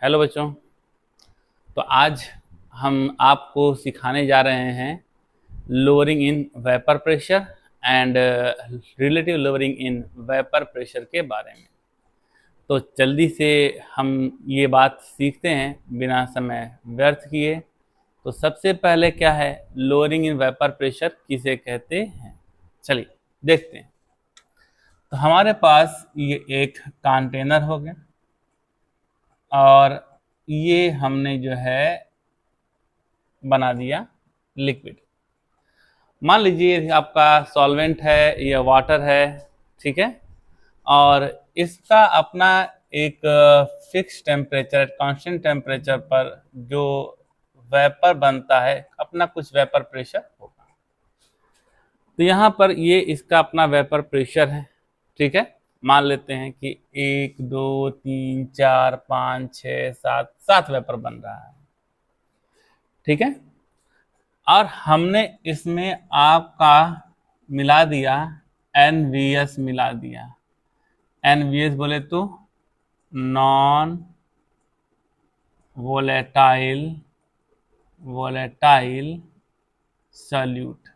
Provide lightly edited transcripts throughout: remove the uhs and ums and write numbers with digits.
Hello बच्चों। तो आज हम आपको सिखाने जा रहे हैं lowering in vapour pressure and relative lowering in vapour pressure के बारे में। तो जल्दी से हम ये बात सीखते हैं बिना समय व्यर्थ किए। तो सबसे पहले क्या है, लोअरिंग इन वेपर प्रेशर किसे कहते हैं, चलिए देखते हैं। तो हमारे पास ये एक कंटेनर हो गया और ये हमने जो है बना दिया लिक्विड। मान लीजिए आपका सॉल्वेंट है या वाटर है, ठीक है, और इसका अपना एक फिक्स टेम्परेचर, कांस्टेंट टेम्परेचर पर जो वेपर बनता है, अपना कुछ वेपर प्रेशर होगा। तो यहाँ पर ये इसका अपना वेपर प्रेशर है, ठीक है। मान लेते हैं कि 1 2 3 4 5 6 7 वेपर बन रहा है, ठीक है। और हमने इसमें आपका मिला दिया NVS, मिला दिया NVS बोले तो नॉन वोलेटाइल सॉल्यूट,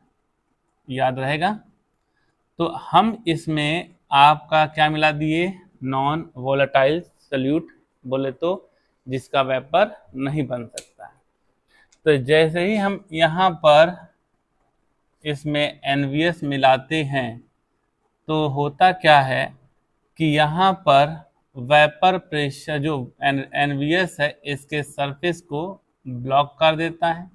याद रहेगा। तो हम इसमें आपका क्या मिला दिए, नॉन वोलेटाइल सॉल्यूट बोले तो जिसका वेपर नहीं बन सकता है। तो जैसे ही हम यहाँ पर इसमें NVS मिलाते हैं तो होता क्या है कि यहाँ पर वेपर प्रेशर जो NVS है इसके सरफेस को ब्लॉक कर देता है,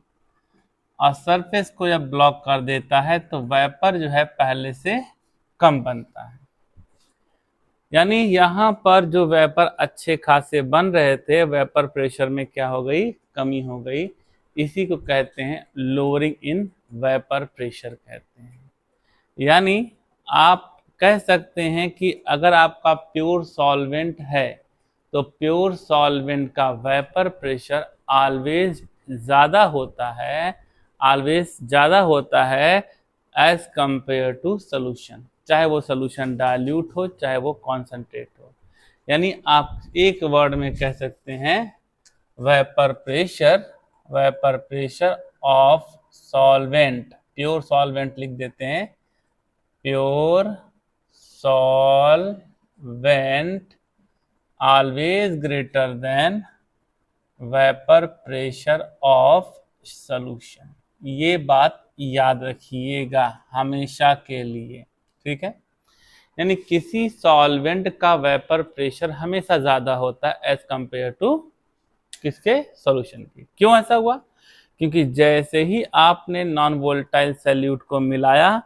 और सरफेस को जब ब्लॉक कर देता है तो वेपर जो है पहले से कम बनता है। यानी यहाँ पर जो वेपर अच्छे खासे बन रहे थे, वेपर प्रेशर में क्या हो गई, कमी हो गई। इसी को कहते हैं लोअरिंग इन वेपर प्रेशर कहते हैं। यानी आप कह सकते हैं कि अगर आपका प्योर सॉल्वेंट है तो प्योर सॉल्वेंट का वेपर प्रेशर ऑलवेज ज़्यादा होता है एज कंपेयर टू सोल्यूशन, चाहे वो सोल्यूशन डाइल्यूट हो चाहे वो कॉन्सेंट्रेट हो। यानी आप एक वर्ड में कह सकते हैं vapour pressure of solvent, pure solvent लिख देते हैं, pure solvent always greater than vapour pressure of solution. ये बात याद रखिएगा हमेशा के लिए, ठीक है। यानी किसी सॉल्वेंट का वेपर प्रेशर हमेशा ज्यादा होता है एज कंपेयर टू किसके, सॉल्यूशन की। क्यों ऐसा हुआ, क्योंकि जैसे ही आपने नॉन वोलेटाइल सॉल्यूट को मिलाया,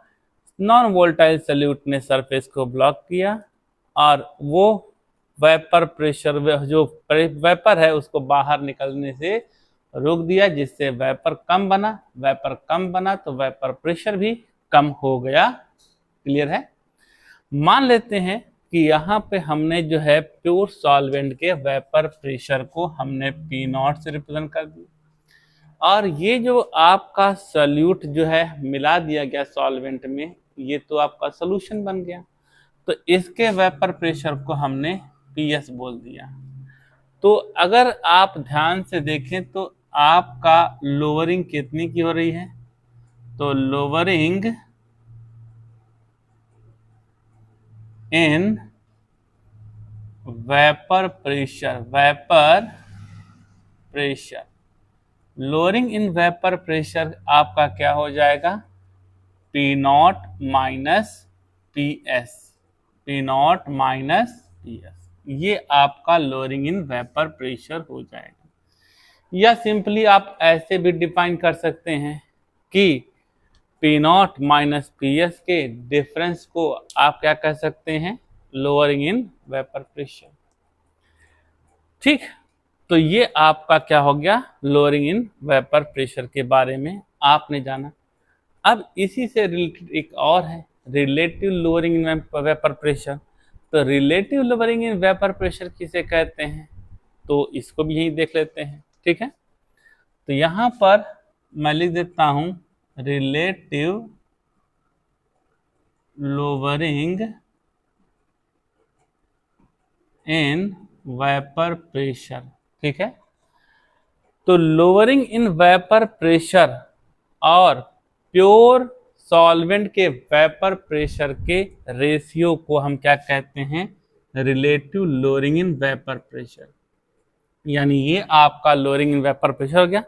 नॉन वोलेटाइल सॉल्यूट ने सरफेस को ब्लॉक किया और वो वेपर प्रेशर, जो वेपर है उसको बाहर निकलने से रोक दिया, जिससे वेपर कम बना तो वेपर प्रेशर भी कम हो गया। क्लियर है। मान लेते हैं कि यहाँ पे हमने जो है प्योर सॉल्वेंट के वेपर प्रेशर को हमने P0 से रिप्रेजेंट कर दिया, और ये जो आपका सॉल्यूट जो है मिला दिया गया सॉल्वेंट में, ये तो आपका सॉल्यूशन बन गया। तो इसके वेपर प्रेशर को हमने PS बोल दिया। तो अगर आप ध्यान से देखें तो आपका लोअरिंग कितनी की हो रही है, तो lowering in vapour pressure, lowering in vapour pressure आपका क्या हो जाएगा, P0 माइनस PS, ये आपका लोअरिंग इन वेपर प्रेशर हो जाएगा। या सिंपली आप ऐसे भी डिफाइन कर सकते हैं कि P0 माइनस PS के डिफरेंस को आप क्या कह सकते हैं, लोअरिंग इन वेपर प्रेशर, ठीक। तो ये आपका क्या हो गया, लोअरिंग इन वेपर प्रेशर के बारे में आपने जाना। अब इसी से रिलेटेड एक और है, relative lowering in vapour pressure. तो relative lowering in vapour pressure किसे कहते हैं, तो इसको भी यही देख लेते हैं, ठीक है। तो यहाँ पर मैं लिख देता हूं relative lowering in vapour pressure, ठीक है। तो लोअरिंग इन वेपर प्रेशर और प्योर सॉल्वेंट के वेपर प्रेशर के रेशियो को हम क्या कहते हैं, relative lowering in vapour pressure. यानी ये आपका लोअरिंग इन वेपर प्रेशर हो गया,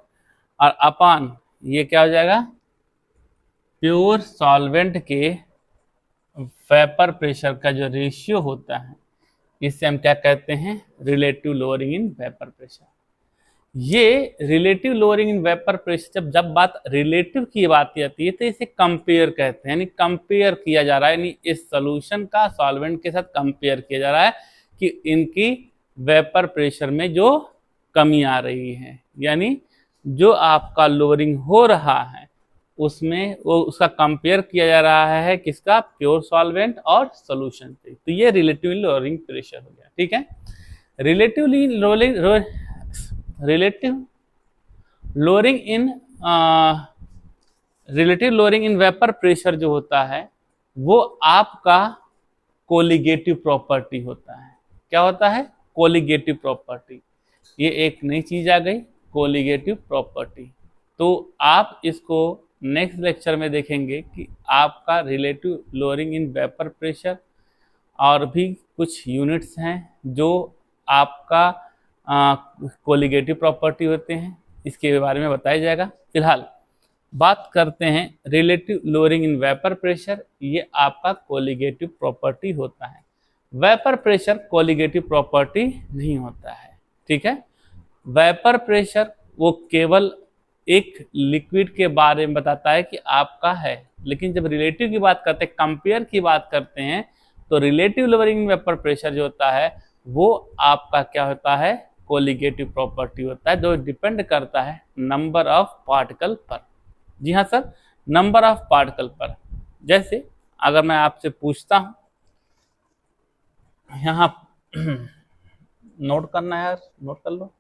और अपॉन ये क्या हो जाएगा, प्योर सॉल्वेंट के वेपर प्रेशर का जो रेशियो होता है, इससे हम क्या कहते हैं, relative lowering in vapour pressure. ये relative lowering in vapour pressure, जब बात रिलेटिव की बात आती है तो इसे कंपेयर कहते हैं, यानी कंपेयर किया जा रहा है, यानी इस सोल्यूशन का सॉल्वेंट के साथ कंपेयर किया जा रहा है कि इनकी वेपर प्रेशर में जो कमी आ रही है, यानी जो आपका लोअरिंग हो रहा है उसमें वो उसका कंपेयर किया जा रहा है किसका, प्योर सॉल्वेंट और सोल्यूशन से। तो ये रिलेटिव लोअरिंग प्रेशर हो गया। ठीक है। Relatively relative lowering in vapour pressure जो होता है वो आपका कोलिगेटिव प्रॉपर्टी होता है। क्या होता है, कोलिगेटिव प्रॉपर्टी। ये एक नई चीज आ गई, कोलिगेटिव प्रॉपर्टी। तो आप इसको नेक्स्ट लेक्चर में देखेंगे कि आपका relative lowering in vapour pressure और भी कुछ यूनिट्स हैं जो आपका कोलिगेटिव प्रॉपर्टी होते हैं, इसके बारे में बताया जाएगा। फिलहाल बात करते हैं relative lowering in vapour pressure, ये आपका कोलिगेटिव प्रॉपर्टी होता है। वेपर प्रेशर कोलिगेटिव प्रॉपर्टी नहीं होता है। ठीक है। वेपर प्रेशर वो केवल एक लिक्विड के बारे में बताता है कि आपका है, लेकिन जब रिलेटिव की बात करते हैं, कंपेयर की बात करते हैं, तो रिलेटिव लोअरिंग वेपर प्रेशर जो होता है वो आपका क्या होता है, कोलिगेटिव प्रॉपर्टी होता है, जो डिपेंड करता है नंबर ऑफ पार्टिकल पर। जी हाँ सर, नंबर ऑफ पार्टिकल पर। जैसे अगर मैं आपसे पूछता हूं, यहाँ नोट करना है यार, नोट कर लो,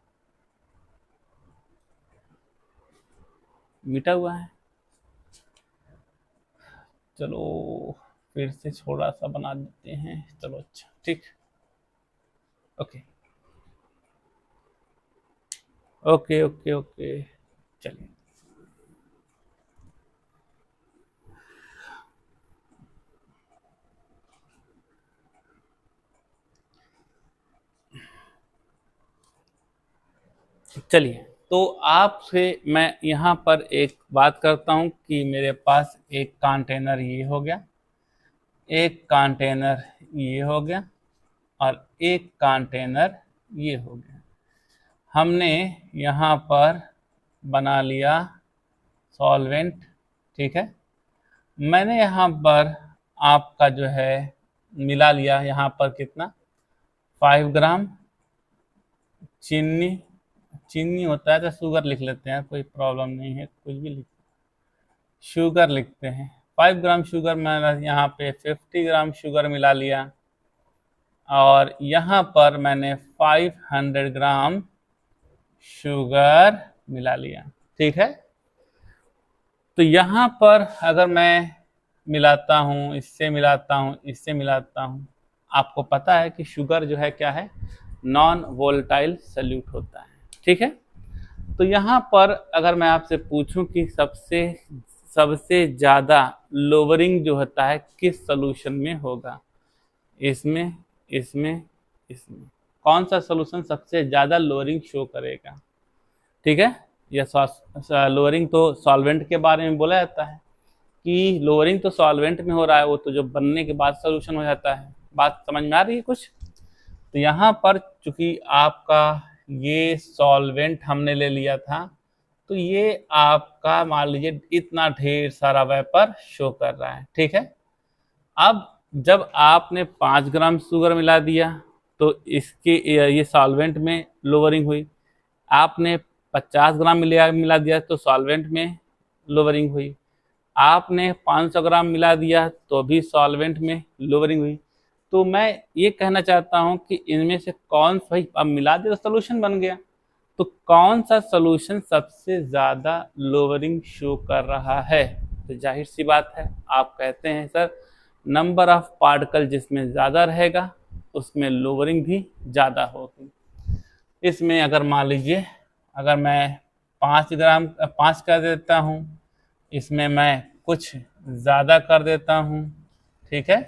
मिटा हुआ है। चलो फिर से थोड़ा सा बना देते हैं। चलो अच्छा, ठीक, ओके ओके ओके ओके, चलिए। चलिए, तो आपसे मैं यहाँ पर एक बात करता हूँ कि मेरे पास एक कंटेनर ये हो गया, एक कंटेनर ये हो गया, और एक कंटेनर ये हो गया। हमने यहाँ पर बना लिया सॉल्वेंट। ठीक है। मैंने यहाँ पर आपका जो है मिला लिया, यहाँ पर कितना, 5 ग्राम चीनी। चीनी होता है तो शुगर लिख लेते हैं, कोई प्रॉब्लम नहीं है, कुछ भी लिख, शुगर लिखते हैं। 5 ग्राम शुगर, मैंने यहाँ पे 50 ग्राम शुगर मिला लिया, और यहाँ पर मैंने 500 ग्राम शुगर मिला लिया। ठीक है। तो यहाँ पर अगर मैं मिलाता हूँ, इससे मिलाता हूँ, इससे मिलाता हूँ, आपको पता है कि शुगर जो है क्या है, नॉन वोलेटाइल सॉल्यूट होता है। ठीक है। तो यहाँ पर अगर मैं आपसे पूछूं कि सबसे ज़्यादा लोअरिंग जो होता है किस सॉल्यूशन में होगा, इसमें, इसमें, इसमें, कौन सा सॉल्यूशन सबसे ज़्यादा लोअरिंग शो करेगा। ठीक है। यह लोअरिंग तो सॉल्वेंट के बारे में बोला जाता है कि लोअरिंग तो सॉल्वेंट में हो रहा है, वो तो जो बनने के बाद सॉल्यूशन हो जाता है। बात समझ में आ रही है कुछ। तो यहाँ पर चूंकि आपका ये सॉल्वेंट हमने ले लिया था, तो ये आपका मान लीजिए इतना ढेर सारा वेपर शो कर रहा है। ठीक है। अब जब आपने 5 ग्राम शुगर मिला दिया तो इसके ये सॉल्वेंट में लोअरिंग हुई। आपने 50 ग्राम मिला दिया तो सॉल्वेंट में लोअरिंग हुई। आपने 500 ग्राम मिला दिया तो भी सॉल्वेंट में लोअरिंग हुई। तो मैं ये कहना चाहता हूँ कि इनमें से कौन सा, अब मिला दिया तो सोल्यूशन बन गया, तो कौन सा सोल्यूशन सबसे ज़्यादा लोअरिंग शो कर रहा है। तो जाहिर सी बात है, आप कहते हैं सर नंबर ऑफ पार्टिकल जिसमें ज़्यादा रहेगा उसमें लोअरिंग भी ज़्यादा होगी। इसमें अगर मान लीजिए अगर मैं 5 कर देता हूँ, इसमें मैं कुछ ज़्यादा कर देता हूँ, ठीक है,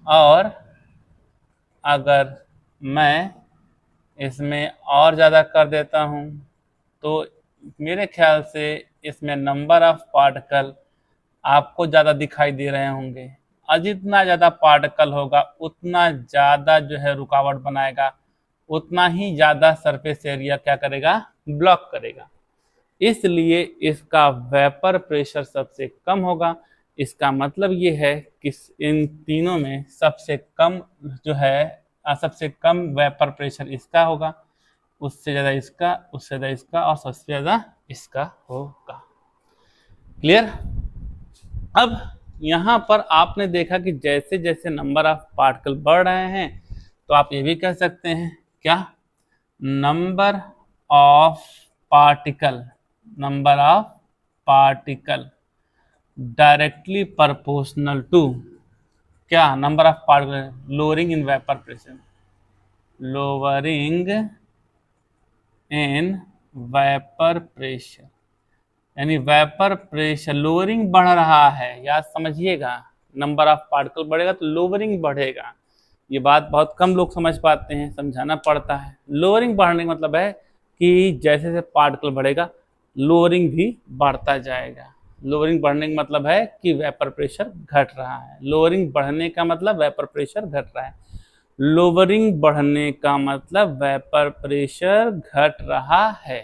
और अगर मैं इसमें और ज़्यादा कर देता हूँ तो मेरे ख्याल से इसमें नंबर ऑफ पार्टिकल आपको ज़्यादा दिखाई दे रहे होंगे, और जितना ज़्यादा पार्टिकल होगा उतना ज़्यादा जो है रुकावट बनाएगा, उतना ही ज़्यादा सरफेस एरिया क्या करेगा, ब्लॉक करेगा। इसलिए इसका वेपर प्रेशर सबसे कम होगा। इसका मतलब ये है कि इन तीनों में सबसे कम जो है सबसे कम वेपर प्रेशर इसका होगा, उससे ज़्यादा इसका, उससे ज़्यादा इसका, और सबसे ज़्यादा इसका होगा। क्लियर? अब यहाँ पर आपने देखा कि जैसे जैसे नंबर ऑफ पार्टिकल बढ़ रहे हैं तो आप ये भी कह सकते हैं क्या, number of particle directly proportional to क्या, number of particle lowering in vapour pressure, lowering in vapour pressure, यानी वेपर प्रेशर लोअरिंग बढ़ रहा है। याद समझिएगा, नंबर ऑफ पार्टिकल बढ़ेगा तो लोअरिंग बढ़ेगा। ये बात बहुत कम लोग समझ पाते हैं, समझाना पड़ता है। लोअरिंग बढ़ने का मतलब है कि जैसे जैसे पार्टिकल बढ़ेगा लोअरिंग भी बढ़ता जाएगा। लोअरिंग बढ़ने का मतलब है कि वेपर प्रेशर घट रहा है। लोअरिंग बढ़ने का मतलब वेपर प्रेशर घट रहा है। लोअरिंग बढ़ने का मतलब वेपर प्रेशर घट रहा है।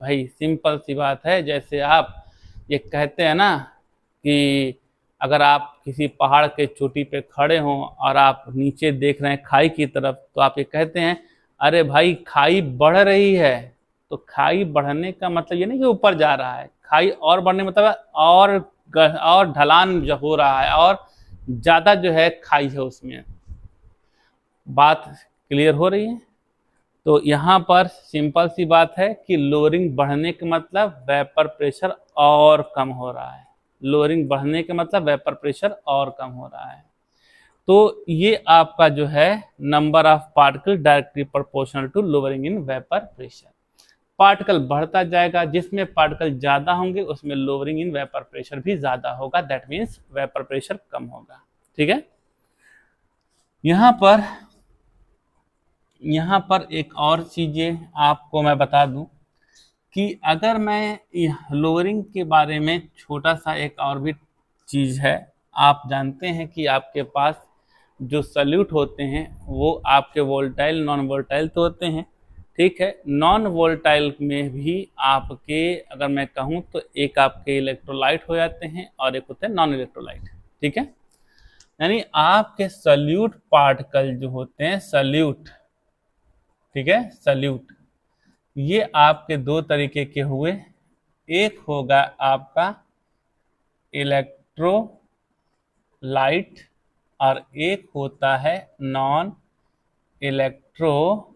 भाई सिंपल सी बात है। जैसे आप ये कहते हैं ना कि अगर आप किसी पहाड़ के चोटी पे खड़े हों और आप नीचे देख रहे हैं खाई की तरफ, तो आप ये कहते हैं अरे भाई खाई बढ़ रही है। तो खाई बढ़ने का मतलब ये नहीं कि ऊपर जा रहा है, खाई और बढ़ने मतलब और ढलान जो हो रहा है और ज़्यादा जो है खाई है उसमें। बात क्लियर हो रही है? तो यहाँ पर सिंपल सी बात है कि लोअरिंग बढ़ने का मतलब वेपर प्रेशर और कम हो रहा है। लोअरिंग बढ़ने का मतलब वेपर प्रेशर और कम हो रहा है। तो ये आपका जो है number of particle directly proportional to lowering in vapour pressure. Particle बढ़ता जाएगा, जिसमें पार्टिकल ज़्यादा होंगे उसमें लोअरिंग इन वेपर प्रेशर भी ज़्यादा होगा, दैट मीन्स वेपर प्रेशर कम होगा। ठीक है। यहाँ पर एक और चीज़ें आपको मैं बता दूं कि अगर मैं लोअरिंग के बारे में छोटा सा एक और भी चीज़ है। आप जानते हैं कि आपके पास जो सल्यूट होते हैं वो आपके वोल्टाइल नॉन वोल्टाइल तो होते हैं, ठीक है। नॉन वोल्टाइल में भी आपके अगर मैं कहूँ तो एक आपके इलेक्ट्रोलाइट हो जाते हैं और एक होते हैं नॉन इलेक्ट्रोलाइट, ठीक है। यानी आपके सल्यूट पार्टिकल जो होते हैं सल्यूट, ठीक है, सल्यूट, ये आपके दो तरीके के हुए। एक होगा आपका इलेक्ट्रोलाइट और एक होता है नॉन इलेक्ट्रोलाइट।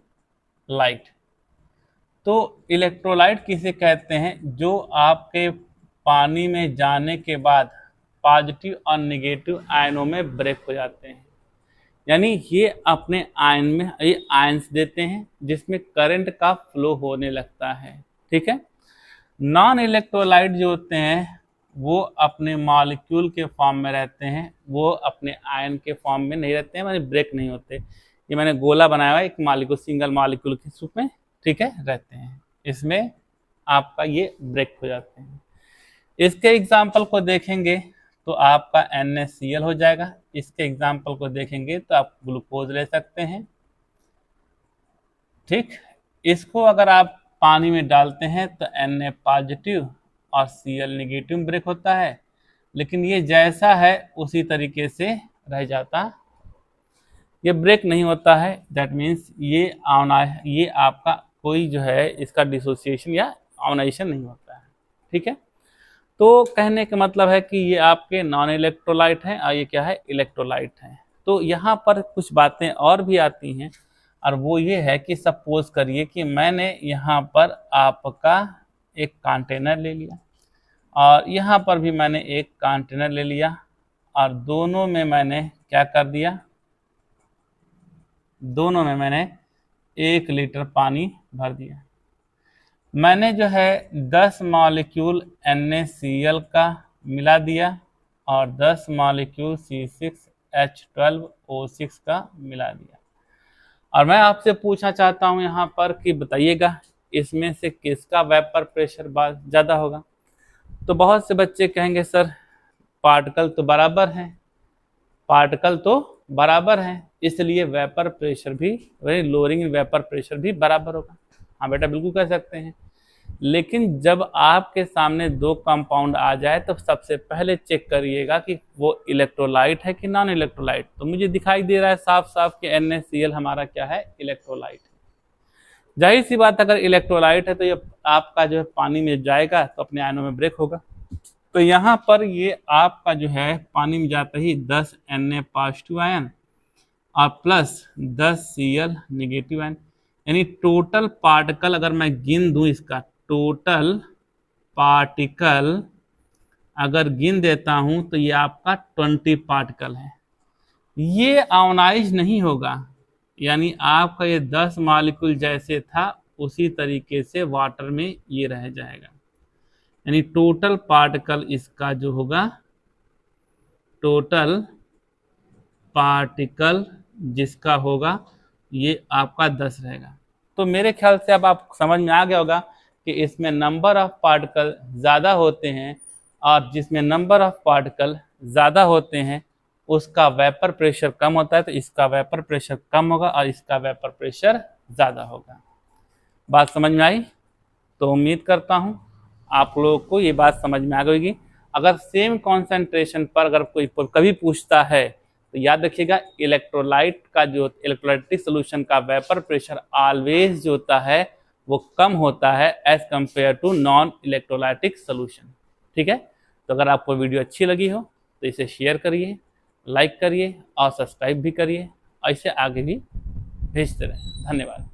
तो इलेक्ट्रोलाइट किसे कहते हैं, जो आपके पानी में जाने के बाद पॉजिटिव और नेगेटिव आयनों में ब्रेक हो जाते हैं। यानी ये अपने आयन में ये आयन्स देते हैं जिसमें करंट का फ्लो होने लगता है, ठीक है। नॉन इलेक्ट्रोलाइट जो होते हैं वो अपने मॉलिक्यूल के फॉर्म में रहते हैं, वो अपने आयन के फॉर्म में नहीं रहते हैं, माने ब्रेक नहीं होते। ये मैंने गोला बनाया हुआ है, एक मॉलिक्यूल सिंगल मॉलिक्यूल के रूप में, ठीक है, रहते हैं। इसमें आपका ये ब्रेक हो जाते हैं। इसके एग्जाम्पल को देखेंगे तो आपका NaCl हो जाएगा। इसके एग्जाम्पल को देखेंगे तो आप ग्लूकोज ले सकते हैं, ठीक। इसको अगर आप पानी में डालते हैं तो Na पॉजिटिव और Cl नेगेटिव ब्रेक होता है, लेकिन ये जैसा है उसी तरीके से रह जाता, ये ब्रेक नहीं होता है। दैट मीन्स ये आपका कोई जो है इसका डिसोसिएशन या आयोनाइजेशन नहीं होता है, ठीक है। तो कहने का मतलब है कि ये आपके नॉन इलेक्ट्रोलाइट हैं और ये क्या है, इलेक्ट्रोलाइट हैं। तो यहाँ पर कुछ बातें और भी आती हैं, और वो ये है कि सपोज करिए कि मैंने यहाँ पर आपका एक कंटेनर ले लिया और यहाँ पर भी मैंने एक कंटेनर ले लिया और दोनों में मैंने क्या कर दिया, दोनों में मैंने 1 लीटर पानी भर दिया। मैंने जो है 10 मॉलिक्यूल NaCl का मिला दिया और 10 मॉलिक्यूल C6H12O6 का मिला दिया। और मैं आपसे पूछना चाहता हूं यहाँ पर कि बताइएगा इसमें से किसका वेपर प्रेशर ज़्यादा होगा। तो बहुत से बच्चे कहेंगे सर पार्टिकल तो बराबर हैं, पार्टिकल तो बराबर हैं, इसलिए वेपर प्रेशर भी वही लोअरिंग वेपर प्रेशर भी बराबर होगा। हाँ बेटा बिल्कुल कर सकते हैं, लेकिन जब आपके सामने दो कंपाउंड आ जाए तो सबसे पहले चेक करिएगा कि वो इलेक्ट्रोलाइट है कि नॉन इलेक्ट्रोलाइट। तो मुझे दिखाई दे रहा है साफ साफ कि NaCl हमारा क्या है, इलेक्ट्रोलाइट है। जाहिर सी बात अगर इलेक्ट्रोलाइट है तो ये आपका जो है पानी में जाएगा तो अपने आयनों में ब्रेक होगा। तो यहाँ पर ये आपका जो है पानी में जाते ही 10 Na पॉजिटिव आयन और प्लस 10 Cl निगेटिव आयन, यानी टोटल पार्टिकल अगर मैं गिन दूं, इसका टोटल पार्टिकल अगर गिन देता हूं तो ये आपका 20 पार्टिकल है। ये आयोनाइज नहीं होगा, यानी आपका ये 10 मॉलिक्यूल जैसे था उसी तरीके से वाटर में ये रह जाएगा। यानी टोटल पार्टिकल इसका जो होगा, टोटल पार्टिकल जिसका होगा ये आपका 10 रहेगा। तो मेरे ख्याल से अब आप समझ में आ गया होगा कि इसमें नंबर ऑफ पार्टिकल ज़्यादा होते हैं और जिसमें नंबर ऑफ पार्टिकल ज़्यादा होते हैं उसका वेपर प्रेशर कम होता है। तो इसका वेपर प्रेशर कम होगा और इसका वेपर प्रेशर ज़्यादा होगा। बात समझ में आई? तो उम्मीद करता हूँ आप लोगों को ये बात समझ में आ गई होगी। अगर सेम कॉन्सेंट्रेशन पर अगर कोई कभी पूछता है तो याद रखिएगा इलेक्ट्रोलाइट का जो इलेक्ट्रोलाइटिक सोल्यूशन का वेपर प्रेशर ऑलवेज जो होता है वो कम होता है as compare to non electrolytic solution. ठीक है, तो अगर आपको वीडियो अच्छी लगी हो तो इसे शेयर करिए, लाइक करिए और सब्सक्राइब भी करिए, ऐसे आगे भी भेजते रहें। धन्यवाद।